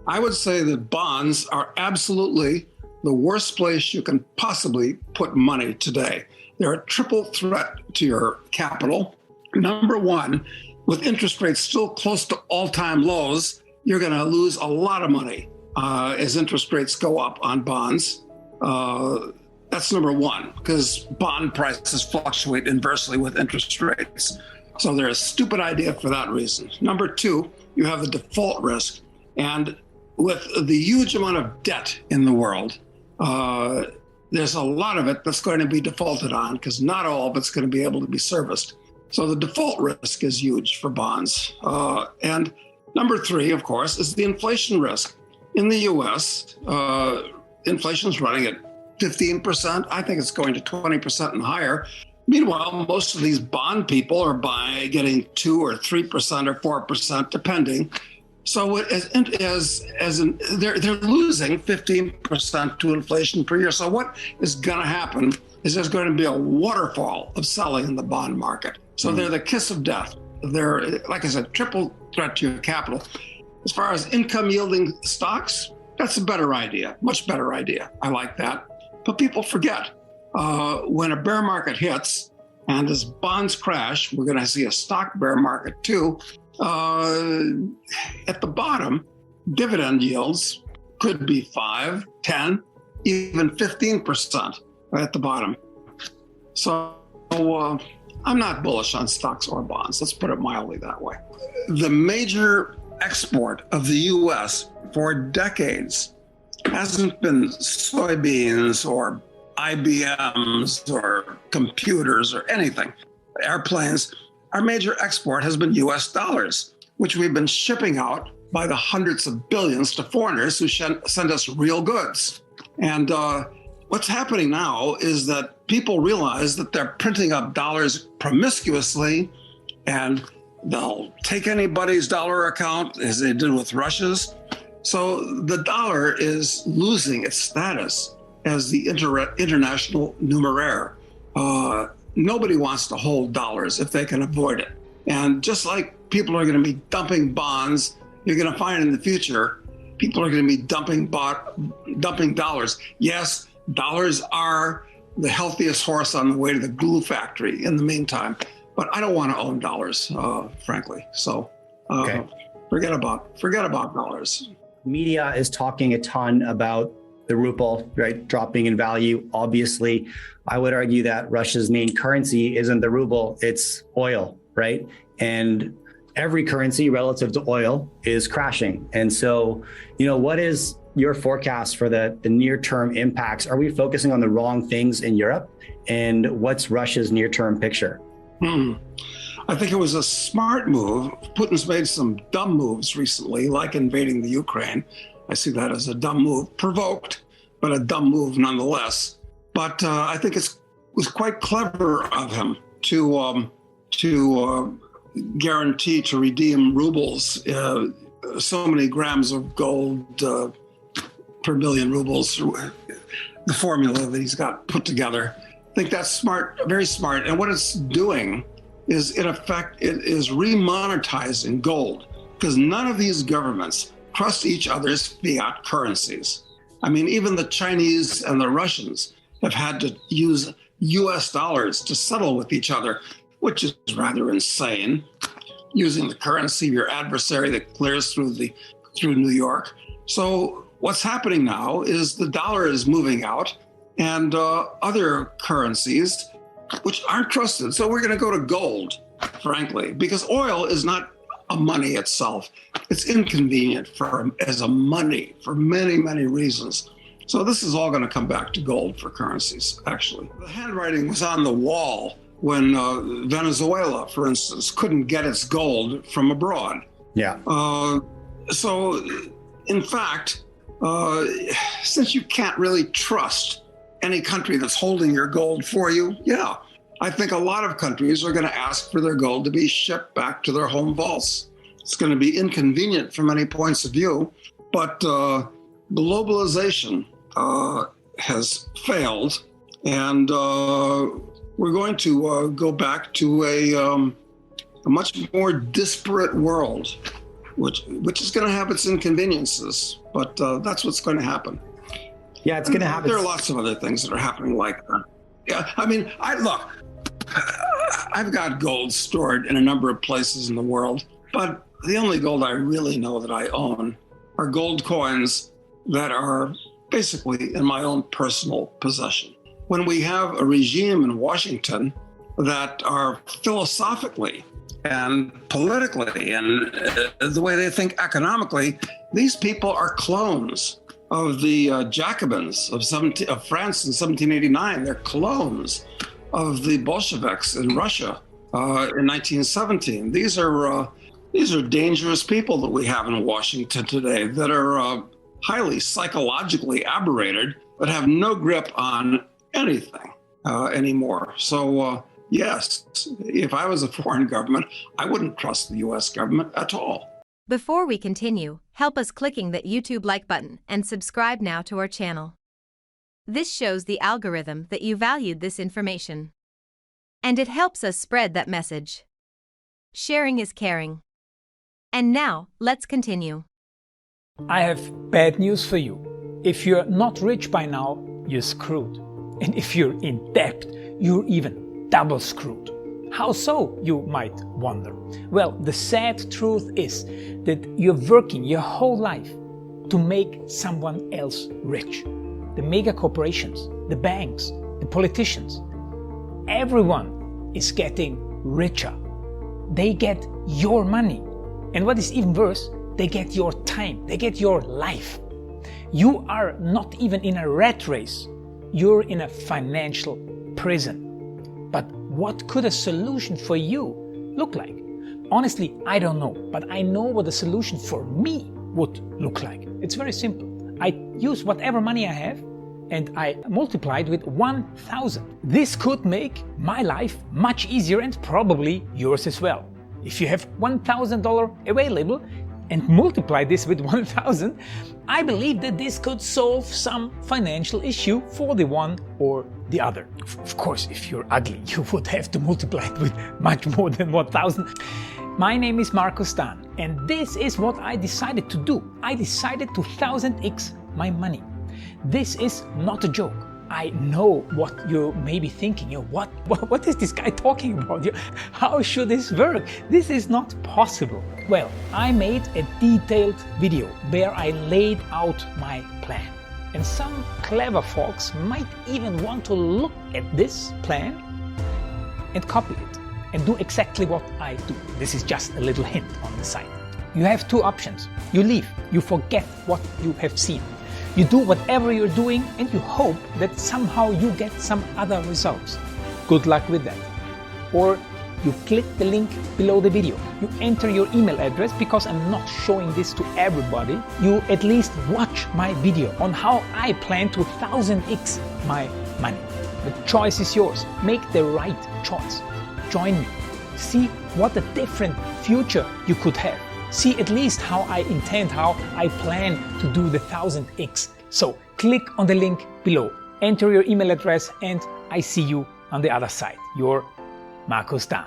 I would say that bonds are absolutely the worst place you can possibly put money today. They're a triple threat to your capital. Number one, with interest rates still close to all-time lows, you're going to lose a lot of money as interest rates go up on bonds. That's number one, because bond prices fluctuate inversely with interest rates. So they're a stupid idea for that reason. Number two, you have the default risk. And with the huge amount of debt in the world, there's a lot of it that's going to be defaulted on because not all of it's going to be able to be serviced. So the default risk is huge for bonds. And number three, of course, is the inflation risk. In the US, inflation is running at 15%. I think it's going to 20% and higher. Meanwhile, most of these bond people are getting 2 or 3% or 4%, depending. So they're losing 15% to inflation per year. So what is going to happen is there's going to be a waterfall of selling in the bond market. So they're the kiss of death. They're, like I said, triple threat to your capital. As far as income yielding stocks, that's a better idea, much better idea. I like that. But people forget when a bear market hits and as bonds crash, we're going to see a stock bear market too. At the bottom, dividend yields could be 5, 10, even 15% at the bottom. So I'm not bullish on stocks or bonds. Let's put it mildly that way. The major export of the U.S. for decades hasn't been soybeans or IBMs or computers or anything, airplanes. Our major export has been U.S. dollars, which we've been shipping out by the hundreds of billions to foreigners who send us real goods. And what's happening now is that people realize that they're printing up dollars promiscuously, and they'll take anybody's dollar account, as they did with Russia's. So the dollar is losing its status as the international numeraire. Nobody wants to hold dollars if they can avoid it. And just like people are going to be dumping bonds, you're going to find in the future, people are going to be dumping dollars. Yes, dollars are the healthiest horse on the way to the glue factory in the meantime, but I don't want to own dollars, frankly. So forget about dollars. Media is talking a ton about the ruble, right, dropping in value. Obviously, I would argue that Russia's main currency isn't the ruble, it's oil, right? And every currency relative to oil is crashing. And so, what is your forecast for the near-term impacts? Are we focusing on the wrong things in Europe? And what's Russia's near-term picture? I think it was a smart move. Putin's made some dumb moves recently, like invading the Ukraine. I see that as a dumb move, provoked, but a dumb move nonetheless. But I think it was quite clever of him to guarantee to redeem rubles, so many grams of gold per billion rubles, the formula that he's got put together. I think that's smart, very smart. And what it's doing is, in effect, it is remonetizing gold, because none of these governments trust each other's fiat currencies. I mean, even the Chinese and the Russians have had to use US dollars to settle with each other, which is rather insane, using the currency of your adversary that clears through New York. So what's happening now is the dollar is moving out, and other currencies which aren't trusted. So we're going to go to gold, frankly, because oil is not a money itself. It's inconvenient as a money for many, many reasons. So this is all going to come back to gold for currencies, actually. The handwriting was on the wall when Venezuela, for instance, couldn't get its gold from abroad. Yeah. So, in fact, since you can't really trust any country that's holding your gold for you, I think a lot of countries are going to ask for their gold to be shipped back to their home vaults. It's going to be inconvenient from many points of view, but globalization has failed, and we're going to go back to a much more disparate world which is going to have its inconveniences, but that's what's going to happen. Yeah, it's going to happen. There are lots of other things that are happening like that. Yeah, I mean, I've got gold stored in a number of places in the world, but the only gold I really know that I own are gold coins that are basically in my own personal possession. When we have a regime in Washington that are philosophically and politically and the way they think economically, these people are clones of the Jacobins of France in 1789. They're clones of the Bolsheviks in Russia in 1917. These are dangerous people that we have in Washington today that are highly psychologically aberrated, but have no grip on anything anymore. So yes, if I was a foreign government, I wouldn't trust the US government at all. Before we continue, help us clicking that YouTube like button and subscribe now to our channel. This shows the algorithm that you valued this information. And it helps us spread that message. Sharing is caring. And now, let's continue. I have bad news for you. If you're not rich by now, you're screwed. And if you're in debt, you're even double screwed. How so, you might wonder? Well, the sad truth is that you're working your whole life to make someone else rich. The mega corporations, the banks, the politicians, everyone is getting richer. They get your money. And what is even worse, they get your time, they get your life. You are not even in a rat race. You're in a financial prison. But what could a solution for you look like? Honestly, I don't know, but I know what a solution for me would look like. It's very simple. I use whatever money I have and I multiply it with 1,000. This could make my life much easier and probably yours as well. If you have $1,000 available and multiply this with 1,000, I believe that this could solve some financial issue for the one or the other. Of course, if you're ugly, you would have to multiply it with much more than 1,000. My name is Marco Stan, and this is what I decided to do. I decided to 1000x my money. This is not a joke. I know what you may be thinking. What is this guy talking about? How should this work? This is not possible. Well, I made a detailed video where I laid out my plan. And some clever folks might even want to look at this plan and copy it and do exactly what I do. This is just a little hint on the side. You have two options. You leave, you forget what you have seen. You do whatever you're doing and you hope that somehow you get some other results. Good luck with that. Or you click the link below the video. You enter your email address because I'm not showing this to everybody. You at least watch my video on how I plan to 1000x my money. The choice is yours. Make the right choice. Join me. See what a different future you could have. See at least how I intend, how I plan to do the 1000x. So click on the link below, enter your email address, and I see you on the other side. Your Marco Stan.